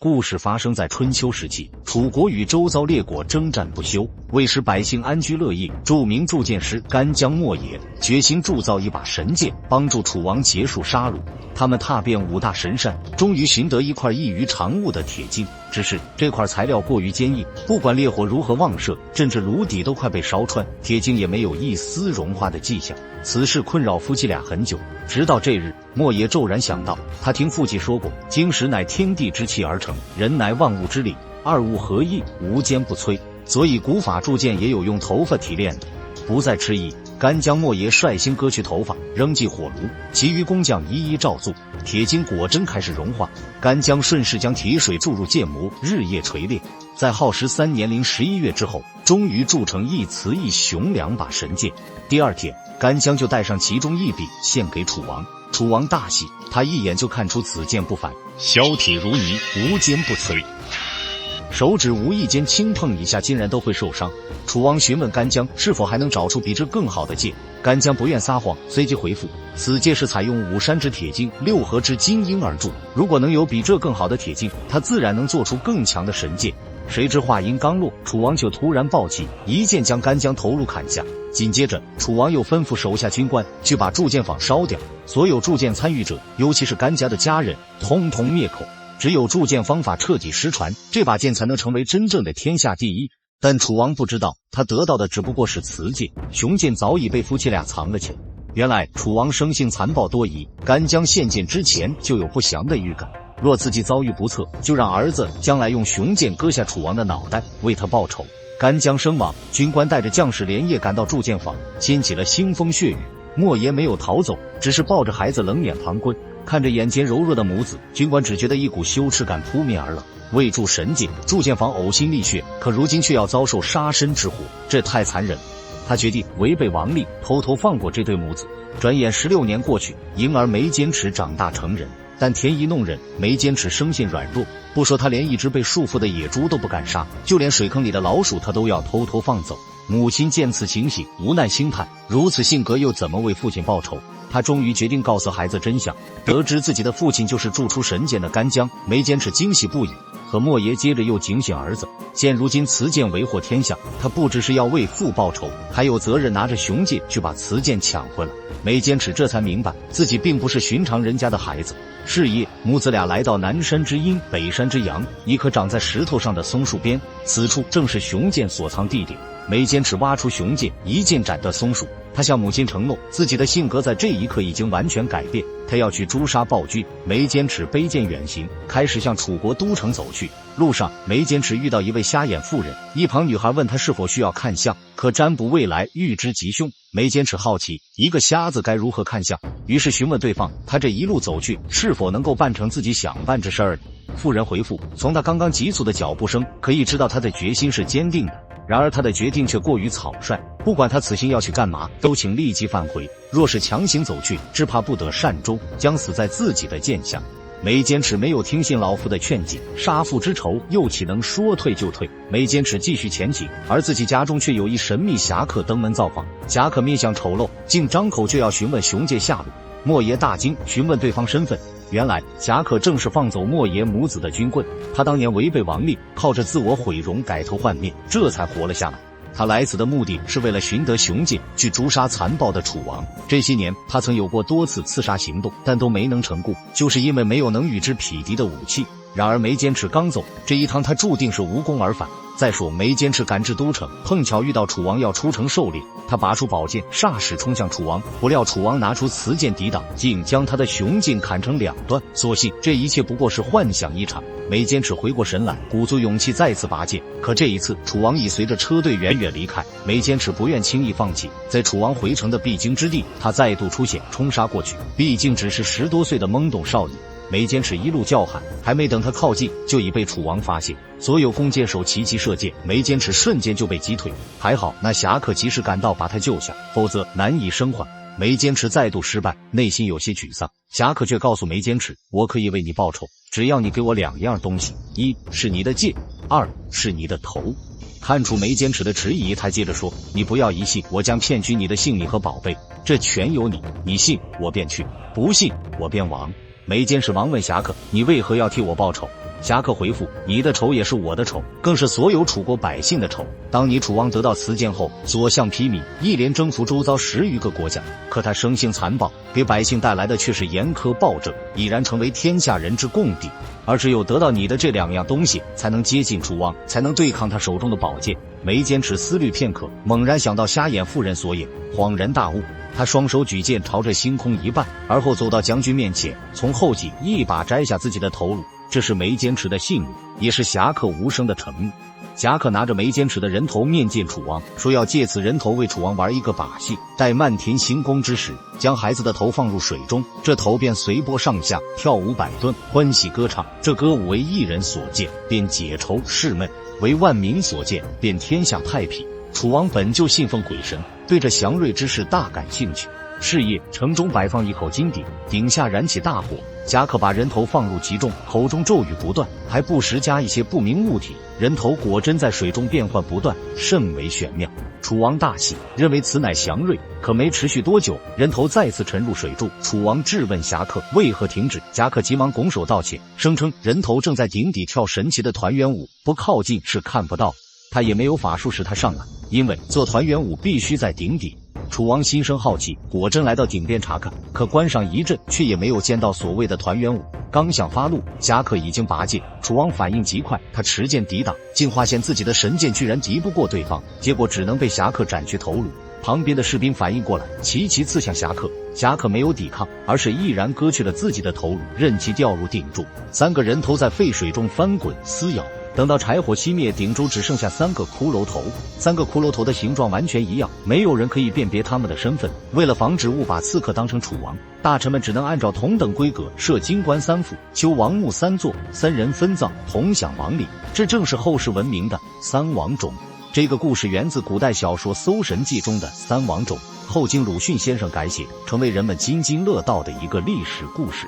故事发生在春秋时期，楚国与周遭列国征战不休，为使百姓安居乐业，著名铸剑师干将莫邪决心铸造一把神剑，帮助楚王结束杀戮。他们踏遍5大神山，终于寻得一块异于常物的铁镜。只是这块材料过于坚硬，不管烈火如何妄射，甚至炉底都快被烧穿，铁镜也没有一丝融化的迹象。此事困扰夫妻俩很久，直到这日，莫邪骤然想到，他听父亲说过，晶石乃天地之气而成，人乃万物之灵，二物合一，无坚不摧，所以古法铸剑也有用头发提炼的。不再迟疑，干将莫邪率先割去头发，扔进火炉，其余工匠一一照做，铁晶果真开始融化。干将顺势将铁水注入剑模，日夜锤炼，在耗时3年零11月之后，终于铸成一雌一雄2把神剑。第二天，干将就带上其中1柄献给楚王。楚王大喜，他一眼就看出此剑不凡，削铁如泥，无坚不摧。手指无意间轻碰一下，竟然都会受伤。楚王询问干将是否还能找出比这更好的剑，干将不愿撒谎，随即回复：此剑是采用5山之铁镜6合之金鹰而铸，如果能有比这更好的铁镜，他自然能做出更强的神剑。谁知话音刚落，楚王就突然暴起，一剑将干将头颅砍下。紧接着，楚王又吩咐手下军官去把铸剑坊烧掉，所有铸剑参与者，尤其是干家的家人，通通灭口。只有铸剑方法彻底失传，这把剑才能成为真正的天下第一。但楚王不知道，他得到的只不过是雌剑，雄剑早已被夫妻俩藏了起来。原来楚王生性残暴多疑，干将献剑之前就有不祥的预感，若自己遭遇不测，就让儿子将来用雄剑割下楚王的脑袋，为他报仇。干将身亡，军官带着将士连夜赶到铸剑坊，掀起了腥风血雨。莫邪没有逃走，只是抱着孩子冷眼旁观。看着眼前柔弱的母子，军官只觉得一股羞耻感扑面而来。为铸神剑，铸剑坊呕心沥血，可如今却要遭受杀身之祸，这太残忍了。他决定违背王令，偷偷放过这对母子。转眼16年过去，婴儿梅坚持长大成人，但天意弄人，梅坚持生性软弱，不说他连一只被束缚的野猪都不敢杀，就连水坑里的老鼠他都要偷偷放走。母亲见此情形，无奈心叹，如此性格又怎么为父亲报仇？他终于决定告诉孩子真相。得知自己的父亲就是铸出神剑的干将，梅坚持惊喜不已。可莫邪接着又警醒儿子，现如今雌剑为祸天下，他不只是要为父报仇，还有责任拿着雄剑去把雌剑抢回来。梅坚持这才明白，自己并不是寻常人家的孩子。是夜，母子俩来到南山之阴，北山之阳，一棵长在石头上的松树边，此处正是雄剑所藏地点。梅坚持挖出雄剑，一剑斩断松树。他向母亲承诺，自己的性格在这一刻已经完全改变，他要去诛杀暴君。梅坚持背剑远行，开始向楚国都城走去。路上，梅坚持遇到一位瞎眼妇人，一旁女孩问他是否需要看相，可占卜未来，预知吉凶。梅坚持好奇，一个瞎子该如何看相，于是询问对方，他这一路走去，是否能够办成自己想办之事儿。妇人回复，从他刚刚急促的脚步声可以知道他的决心是坚定的，然而他的决定却过于草率，不管他此行要去干嘛，都请立即返回，若是强行走去，只怕不得善终，将死在自己的剑下。梅坚持没有听信老妇的劝解，杀父之仇又岂能说退就退？梅坚持继续前行，而自己家中却有一神秘侠客登门造访。侠客面相丑陋，竟张口就要询问雄剑下落。莫邪大惊，询问对方身份。原来侠客正是放走莫邪母子的军棍，他当年违背王令，靠着自我毁容改头换面，这才活了下来。他来此的目的是为了寻得雄剑，去诛杀残暴的楚王。这些年他曾有过多次刺杀行动，但都没能成功，就是因为没有能与之匹敌的武器。然而梅坚持刚走，这一趟他注定是无功而返。再说梅坚持赶至都城，碰巧遇到楚王要出城狩猎，他拔出宝剑，霎时冲向楚王，不料楚王拿出雌剑抵挡，竟将他的雄剑砍成2段。所幸这一切不过是幻想一场。梅坚持回过神来，鼓足勇气再次拔剑，可这一次楚王已随着车队远远离开。梅坚持不愿轻易放弃，在楚王回城的必经之地，他再度出现，冲杀过去。毕竟只是10多岁的懵懂少女，梅坚持一路叫喊，还没等他靠近，就已被楚王发现。所有弓箭手齐齐射箭，梅坚持瞬间就被击退。还好那侠客及时赶到把他救下，否则难以生还。梅坚持再度失败，内心有些沮丧。侠客却告诉梅坚持，我可以为你报仇，只要你给我2样东西，一是你的剑，2是你的头。看出梅坚持的迟疑，他接着说，你不要疑心，我将骗取你的性命和宝贝，这全由你，你信我便去，不信我便亡。眉间使王问侠客：“你为何要替我报仇？”侠客回复：“你的仇也是我的仇，更是所有楚国百姓的仇。当你楚王得到辞剑后，所向披靡，一连征服周遭10余个国家。可他生性残暴，给百姓带来的却是严苛暴政，已然成为天下人之共敌。而只有得到你的这2样东西，才能接近楚王，才能对抗他手中的宝剑。”眉间尺思虑片刻，猛然想到瞎眼妇人所也，恍然大悟。他双手举剑朝着星空一拜，而后走到将军面前，从后脊一把摘下自己的头颅。这是眉间尺的信物，也是侠客无声的承诺。侠客拿着眉间尺的人头面见楚王，说要借此人头为楚王玩一个把戏。待漫天星宫之时，将孩子的头放入水中，这头便随波上下，跳舞摆顿，欢喜歌唱。这歌舞为一人所见，便解愁释闷；为万民所见，便天下太平。楚王本就信奉鬼神，对这祥瑞之事大感兴趣。是夜，城中摆放一口金鼎，鼎下燃起大火。侠客把人头放入其中，口中咒语不断，还不时加一些不明物体。人头果真在水中变幻不断，甚为玄妙。楚王大喜，认为此乃祥瑞。可没持续多久，人头再次沉入水中。楚王质问侠客为何停止，侠客急忙拱手道歉，声称人头正在鼎底跳神奇的团圆舞，不靠近是看不到。他也没有法术使他上来，因为做团圆舞必须在鼎底。楚王心生好奇，果真来到鼎边查看，可观赏一阵，却也没有见到所谓的团圆舞。刚想发怒，侠客已经拔剑。楚王反应极快，他持剑抵挡，竟发现自己的神剑居然敌不过对方，结果只能被侠客斩去头颅。旁边的士兵反应过来，齐齐刺向侠客。侠客没有抵抗，而是毅然割去了自己的头颅，任其掉入鼎中。3个人头在沸水中翻滚撕咬。等到柴火熄灭，鼎中只剩下3个骷髅头，3个骷髅头的形状完全一样，没有人可以辨别他们的身份。为了防止误把刺客当成楚王，大臣们只能按照同等规格设金棺3副，修王墓3座，3人分葬，同享王礼。这正是后世闻名的3王冢。这个故事源自古代小说《搜神记》中的3王冢，后经鲁迅先生改写，成为人们津津乐道的一个历史故事。